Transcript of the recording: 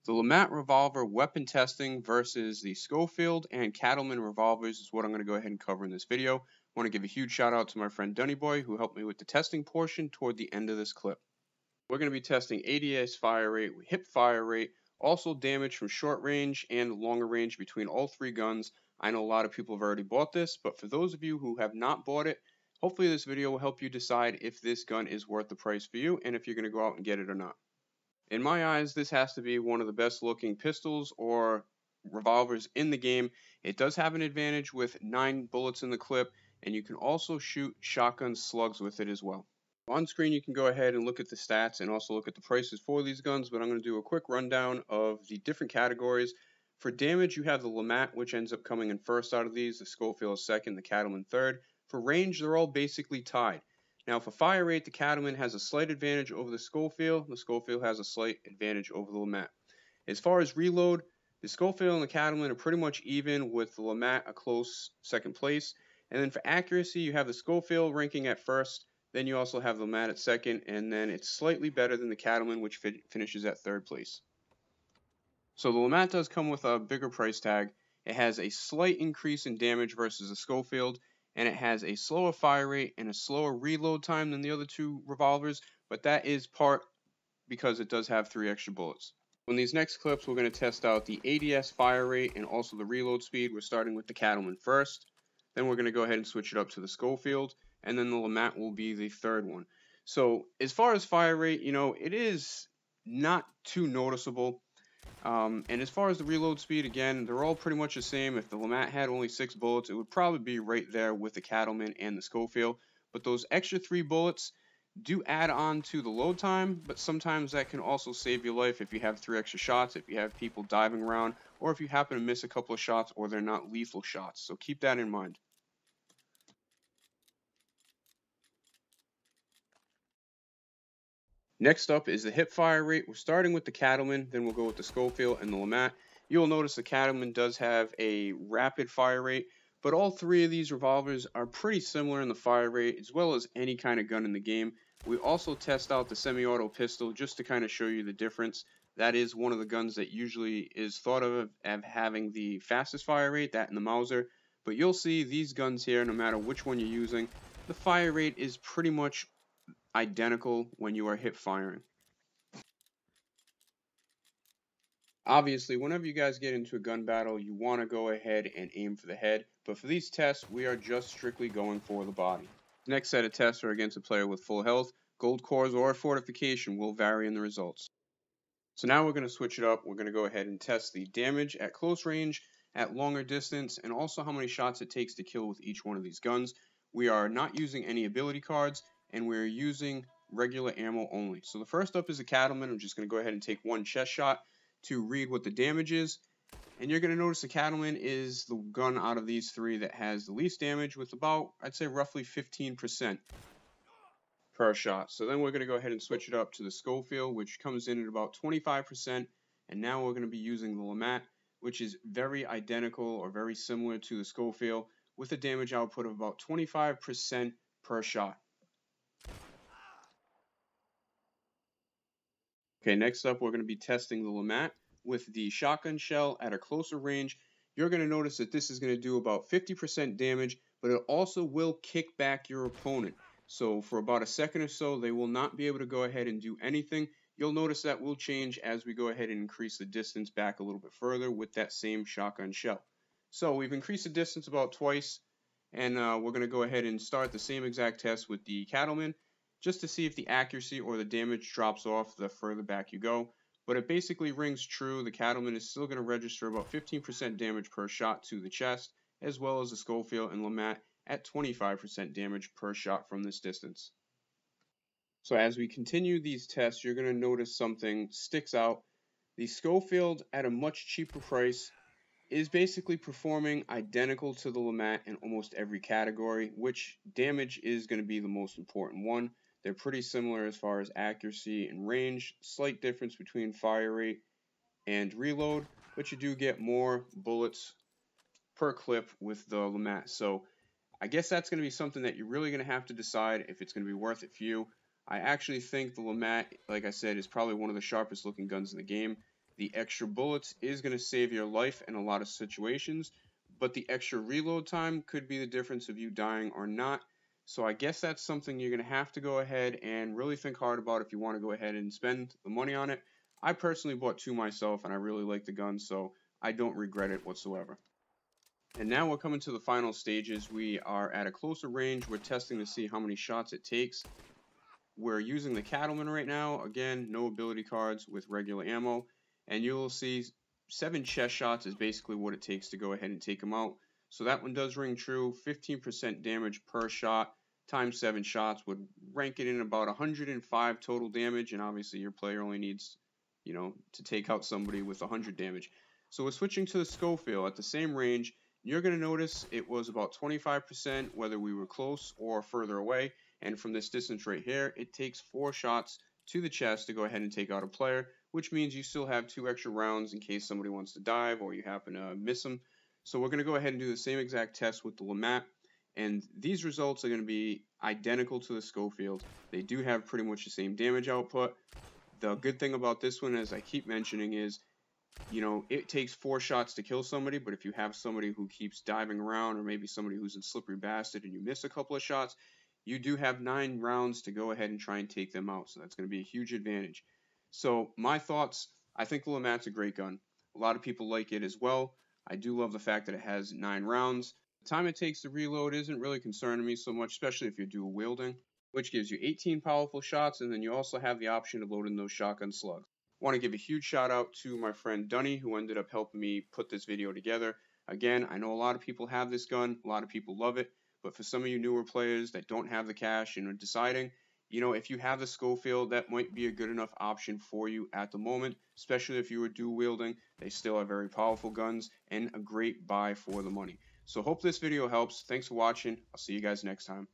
The LEMAT Revolver weapon testing versus the Schofield and Cattleman Revolvers is what I'm going to go ahead and cover in this video. I want to give a huge shout out to my friend Dunnyboy who helped me with the testing portion toward the end of this clip. We're going to be testing ADS fire rate, hip fire rate, also damage from short range and longer range between all three guns. I know a lot of people have already bought this, but for those of you who have not bought it, hopefully this video will help you decide if this gun is worth the price for you and if you're going to go out and get it or not. In my eyes, this has to be one of the best looking pistols or revolvers in the game. It does have an advantage with 9 bullets in the clip, and you can also shoot shotgun slugs with it as well. On screen, you can go ahead and look at the stats and also look at the prices for these guns, but I'm going to do a quick rundown of the different categories. For damage, you have the LEMAT, which ends up coming in first out of these, the Schofield second, the Cattleman third. For range, they're all basically tied. Now for fire rate, the Cattleman has a slight advantage over the Schofield has a slight advantage over the LEMAT. As far as reload, the Schofield and the Cattleman are pretty much even, with the LEMAT a close second place. And then for accuracy, you have the Schofield ranking at first, then you also have the LEMAT at second, and then it's slightly better than the Cattleman, which finishes at third place. So the LEMAT does come with a bigger price tag. It has a slight increase in damage versus the Schofield, and it has a slower fire rate and a slower reload time than the other two revolvers, but that is part because it does have 3 extra bullets. In these next clips, we're going to test out the ADS fire rate and also the reload speed. We're starting with the Cattleman first, then we're going to go ahead and switch it up to the Schofield, and then the LEMAT will be the third one. So as far as fire rate, it is not too noticeable. And as far as the reload speed, again, they're all pretty much the same. If the LEMAT had only 6 bullets, it would probably be right there with the Cattleman and the Schofield. But those extra 3 bullets do add on to the load time, but sometimes that can also save your life if you have 3 extra shots, if you have people diving around, or if you happen to miss a couple of shots or they're not lethal shots. So keep that in mind. Next up is the hip fire rate. We're starting with the Cattleman, then we'll go with the Schofield and the LEMAT. You'll notice the Cattleman does have a rapid fire rate, but all 3 of these revolvers are pretty similar in the fire rate, as well as any kind of gun in the game. We also test out the semi-auto pistol just to kind of show you the difference. That is one of the guns that usually is thought of as having the fastest fire rate, that and the Mauser. But you'll see these guns here, no matter which one you're using, the fire rate is pretty much identical when you are hip firing. Obviously, whenever you guys get into a gun battle, you want to go ahead and aim for the head, but for these tests, we are just strictly going for the body. The next set of tests are against a player with full health. Gold cores or fortification will vary in the results. So now we're going to switch it up. We're going to go ahead and test the damage at close range, at longer distance, and also how many shots it takes to kill with each one of these guns. We are not using any ability cards, and we're using regular ammo only. So the first up is the Cattleman. I'm just going to go ahead and take 1 chest shot to read what the damage is. And you're going to notice the Cattleman is the gun out of these 3 that has the least damage, with about, I'd say, roughly 15% per shot. So then we're going to go ahead and switch it up to the Schofield, which comes in at about 25%. And now we're going to be using the LEMAT, which is very identical or very similar to the Schofield, with a damage output of about 25% per shot. Okay, next up we're going to be testing the LEMAT with the shotgun shell at a closer range. You're going to notice that this is going to do about 50% damage, but it also will kick back your opponent. So for about a second or so, they will not be able to go ahead and do anything. You'll notice that will change as we go ahead and increase the distance back a little bit further with that same shotgun shell. So we've increased the distance about twice, and we're going to go ahead and start the same exact test with the Cattleman, just to see if the accuracy or the damage drops off the further back you go. But it basically rings true. The Cattleman is still going to register about 15% damage per shot to the chest, as well as the Schofield and LEMAT at 25% damage per shot from this distance. So as we continue these tests, you're going to notice something sticks out. The Schofield, at a much cheaper price, is basically performing identical to the LEMAT in almost every category, which damage is going to be the most important one. They're pretty similar as far as accuracy and range, slight difference between fire rate and reload, but you do get more bullets per clip with the LEMAT. So I guess that's going to be something that you're really going to have to decide if it's going to be worth it for you. I actually think the LEMAT, like I said, is probably one of the sharpest looking guns in the game. The extra bullets is going to save your life in a lot of situations, but the extra reload time could be the difference of you dying or not. So I guess that's something you're going to have to go ahead and really think hard about if you want to go ahead and spend the money on it. I personally bought 2 myself, and I really like the gun, so I don't regret it whatsoever. And now we're coming to the final stages. We are at a closer range. We're testing to see how many shots it takes. We're using the Cattleman right now. Again, no ability cards with regular ammo. And you'll see 7 chest shots is basically what it takes to go ahead and take them out. So that one does ring true. 15% damage per shot times 7 shots would rank it in about 105 total damage. And obviously your player only needs, to take out somebody with 100 damage. So we're switching to the Schofield at the same range. You're going to notice it was about 25% whether we were close or further away. And from this distance right here, it takes 4 shots to the chest to go ahead and take out a player, which means you still have 2 extra rounds in case somebody wants to dive or you happen to miss them. So we're going to go ahead and do the same exact test with the LEMAT. And these results are going to be identical to the Schofield. They do have pretty much the same damage output. The good thing about this one, as I keep mentioning, is it takes 4 shots to kill somebody, but if you have somebody who keeps diving around or maybe somebody who's in Slippery Bastard and you miss a couple of shots, you do have 9 rounds to go ahead and try and take them out. So that's going to be a huge advantage. So my thoughts, I think the LEMAT's a great gun. A lot of people like it as well. I do love the fact that it has 9 rounds. The time it takes to reload isn't really concerning me so much, especially if you're dual wielding, which gives you 18 powerful shots, and then you also have the option of loading those shotgun slugs. I want to give a huge shout out to my friend Dunny, who ended up helping me put this video together. Again, I know a lot of people have this gun, a lot of people love it, but for some of you newer players that don't have the cash and are deciding, if you have the Schofield, that might be a good enough option for you at the moment, especially if you were dual wielding. They still are very powerful guns and a great buy for the money. So hope this video helps. Thanks for watching. I'll see you guys next time.